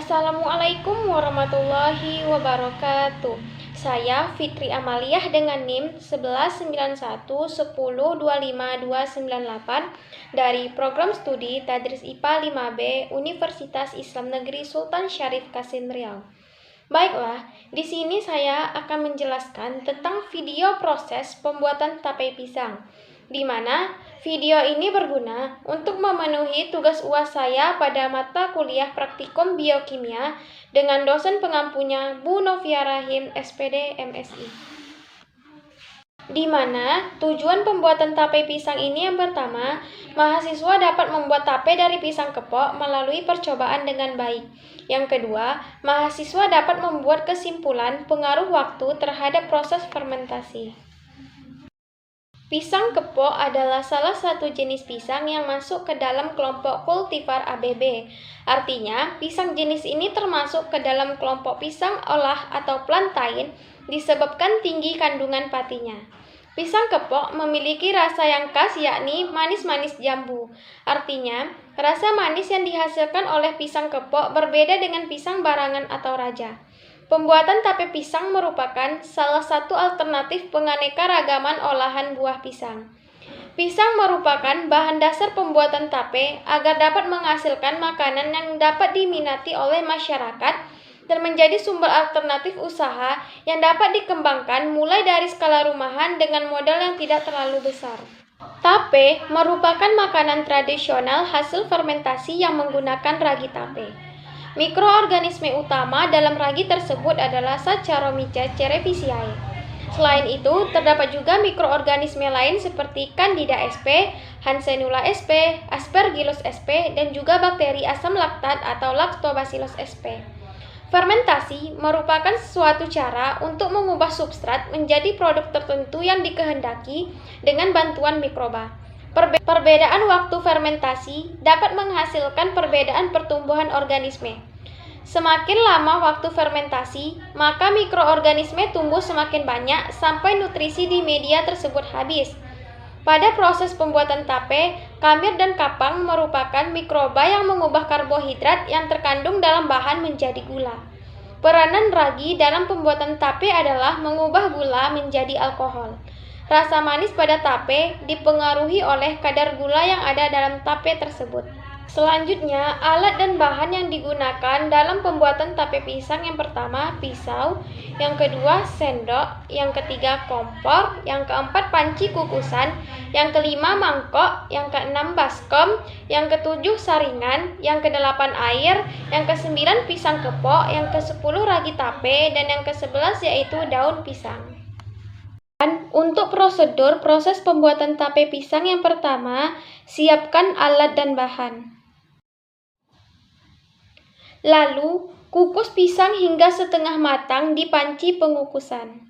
Assalamualaikum warahmatullahi wabarakatuh. Saya Fitri Amaliah dengan NIM 1191102528 dari Program Studi Tadris IPA 5B Universitas Islam Negeri Sultan Syarif Qasim Riau. Baiklah, di sini saya akan menjelaskan tentang video proses pembuatan tape pisang, di mana video ini berguna untuk memenuhi tugas UAS saya pada mata kuliah praktikum biokimia dengan dosen pengampunya Bu Novia Rahim, SPD, MSI. Di mana tujuan pembuatan tape pisang ini yang pertama, mahasiswa dapat membuat tape dari pisang kepok melalui percobaan dengan baik. Yang kedua, mahasiswa dapat membuat kesimpulan pengaruh waktu terhadap proses fermentasi. Pisang kepok adalah salah satu jenis pisang yang masuk ke dalam kelompok kultivar ABB. Artinya, pisang jenis ini termasuk ke dalam kelompok pisang olah atau plantain disebabkan tinggi kandungan patinya. Pisang kepok memiliki rasa yang khas yakni manis-manis jambu. Artinya, rasa manis yang dihasilkan oleh pisang kepok berbeda dengan pisang barangan atau raja. Pembuatan tape pisang merupakan salah satu alternatif penganeka-ragaman olahan buah pisang. Pisang merupakan bahan dasar pembuatan tape agar dapat menghasilkan makanan yang dapat diminati oleh masyarakat dan menjadi sumber alternatif usaha yang dapat dikembangkan mulai dari skala rumahan dengan modal yang tidak terlalu besar. Tape merupakan makanan tradisional hasil fermentasi yang menggunakan ragi tape. Mikroorganisme utama dalam ragi tersebut adalah Saccharomyces cerevisiae. Selain itu, terdapat juga mikroorganisme lain seperti Candida sp, Hansenula sp, Aspergillus sp, dan juga bakteri asam laktat atau Lactobacillus sp. Fermentasi merupakan suatu cara untuk mengubah substrat menjadi produk tertentu yang dikehendaki dengan bantuan mikroba. Perbedaan waktu fermentasi dapat menghasilkan perbedaan pertumbuhan organisme. Semakin lama waktu fermentasi, maka mikroorganisme tumbuh semakin banyak sampai nutrisi di media tersebut habis. Pada proses pembuatan tape, kamir dan kapang merupakan mikroba yang mengubah karbohidrat yang terkandung dalam bahan menjadi gula. Peranan ragi dalam pembuatan tape adalah mengubah gula menjadi alkohol. Rasa manis pada tape dipengaruhi oleh kadar gula yang ada dalam tape tersebut. Selanjutnya, alat dan bahan yang digunakan dalam pembuatan tape pisang yang pertama pisau, yang kedua sendok, yang ketiga kompor, yang keempat panci kukusan, yang kelima mangkok, yang keenam baskom, yang ketujuh saringan, yang kedelapan air, yang kesembilan pisang kepok, yang kesepuluh ragi tape, dan yang kesebelas yaitu daun pisang. Untuk prosedur proses pembuatan tape pisang yang pertama, siapkan alat dan bahan. Lalu, kukus pisang hingga setengah matang di panci pengukusan.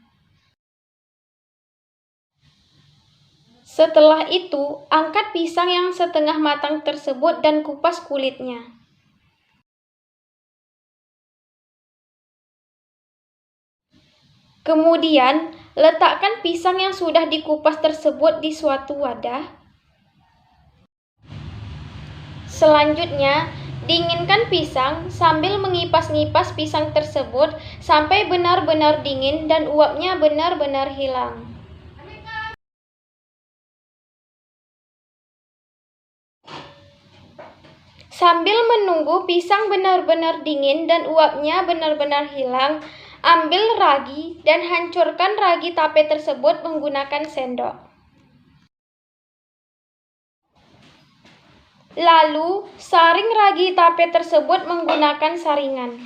Setelah itu, angkat pisang yang setengah matang tersebut dan kupas kulitnya. Kemudian, letakkan pisang yang sudah dikupas tersebut di suatu wadah. Selanjutnya, dinginkan pisang sambil mengipas-ngipas pisang tersebut sampai benar-benar dingin dan uapnya benar-benar hilang. Sambil menunggu pisang benar-benar dingin dan uapnya benar-benar hilang, ambil ragi dan hancurkan ragi tape tersebut menggunakan sendok. Lalu, saring ragi tape tersebut menggunakan saringan.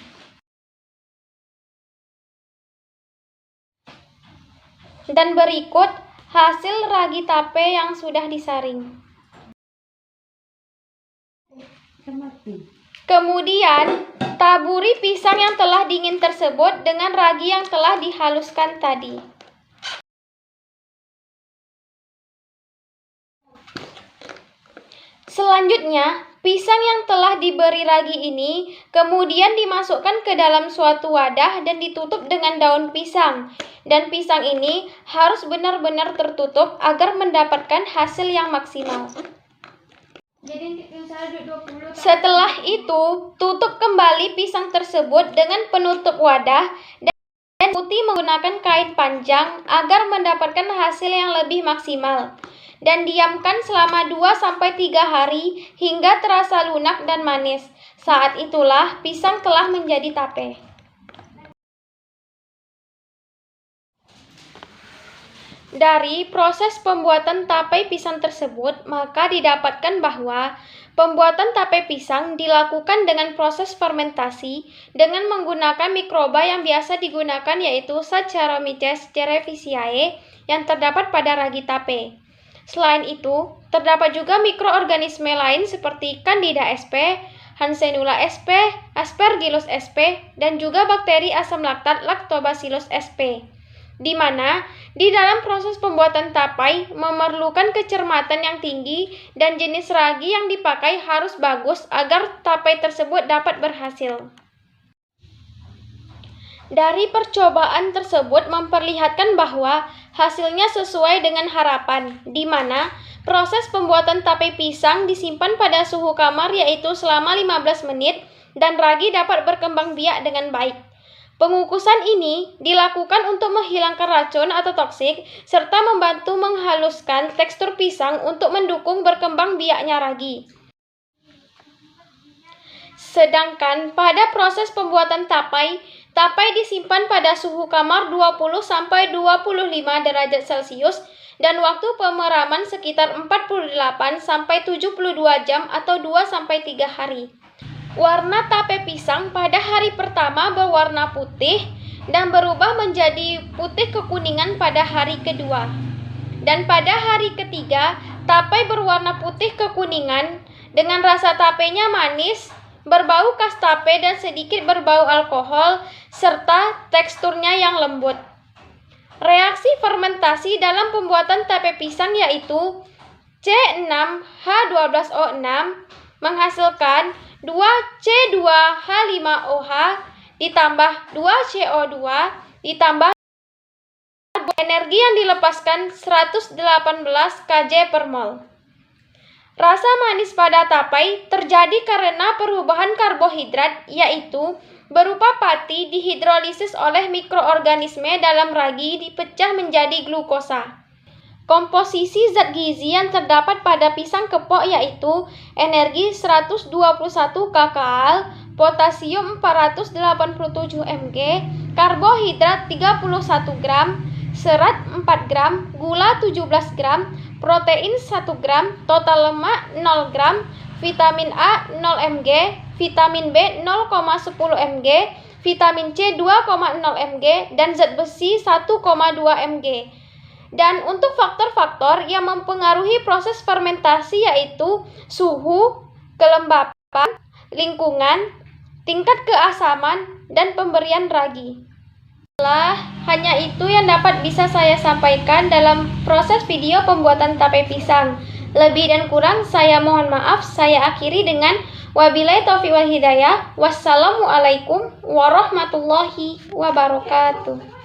Dan berikut hasil ragi tape yang sudah disaring. Kemudian, taburi pisang yang telah dingin tersebut dengan ragi yang telah dihaluskan tadi. Selanjutnya, pisang yang telah diberi ragi ini kemudian dimasukkan ke dalam suatu wadah dan ditutup dengan daun pisang. Dan pisang ini harus benar-benar tertutup agar mendapatkan hasil yang maksimal. Setelah itu, tutup kembali pisang tersebut dengan penutup wadah dan putih menggunakan kain panjang agar mendapatkan hasil yang lebih maksimal. Dan diamkan selama 2-3 hari hingga terasa lunak dan manis. Saat itulah pisang telah menjadi tape. Dari proses pembuatan tape pisang tersebut, maka didapatkan bahwa pembuatan tape pisang dilakukan dengan proses fermentasi dengan menggunakan mikroba yang biasa digunakan yaitu Saccharomyces cerevisiae yang terdapat pada ragi tape. Selain itu, terdapat juga mikroorganisme lain seperti Candida sp, Hansenula sp, Aspergillus sp, dan juga bakteri asam laktat Lactobacillus sp. Di mana di dalam proses pembuatan tapai memerlukan kecermatan yang tinggi dan jenis ragi yang dipakai harus bagus agar tapai tersebut dapat berhasil. Dari percobaan tersebut memperlihatkan bahwa hasilnya sesuai dengan harapan, di mana proses pembuatan tape pisang disimpan pada suhu kamar yaitu selama 15 menit dan ragi dapat berkembang biak dengan baik. Pengukusan ini dilakukan untuk menghilangkan racun atau toksik serta membantu menghaluskan tekstur pisang untuk mendukung berkembang biaknya ragi. Sedangkan pada proses pembuatan tapai disimpan pada suhu kamar 20-25 derajat Celcius dan waktu pemeraman sekitar 48-72 jam atau 2-3 hari. Warna tape pisang pada hari pertama berwarna putih dan berubah menjadi putih kekuningan pada hari kedua. Dan pada hari ketiga, tape berwarna putih kekuningan dengan rasa tapenya manis, berbau khas tape dan sedikit berbau alkohol, serta teksturnya yang lembut. Reaksi fermentasi dalam pembuatan tape pisang yaitu C6H12O6 menghasilkan 2C2H5OH ditambah 2CO2 ditambah energi yang dilepaskan 118 Kj per mol. Rasa manis pada tapai terjadi karena perubahan karbohidrat yaitu berupa pati dihidrolisis oleh mikroorganisme dalam ragi dipecah menjadi glukosa. Komposisi zat gizi yang terdapat pada pisang kepok yaitu energi 121 kcal, potasium 487 mg, karbohidrat 31 gram, serat 4 gram, gula 17 gram, protein 1 gram, total lemak 0 gram, vitamin A 0 mg, vitamin B 0,10 mg, vitamin C 2,0 mg, dan zat besi 1,2 mg. Dan untuk faktor-faktor yang mempengaruhi proses fermentasi yaitu suhu, kelembapan, lingkungan, tingkat keasaman, dan pemberian ragi. Hanya itu yang dapat bisa saya sampaikan dalam proses video pembuatan tape pisang. Lebih dan kurang saya mohon maaf. Saya akhiri dengan wabillahi taufiq wal hidayah. Wassalamualaikum warahmatullahi wabarakatuh.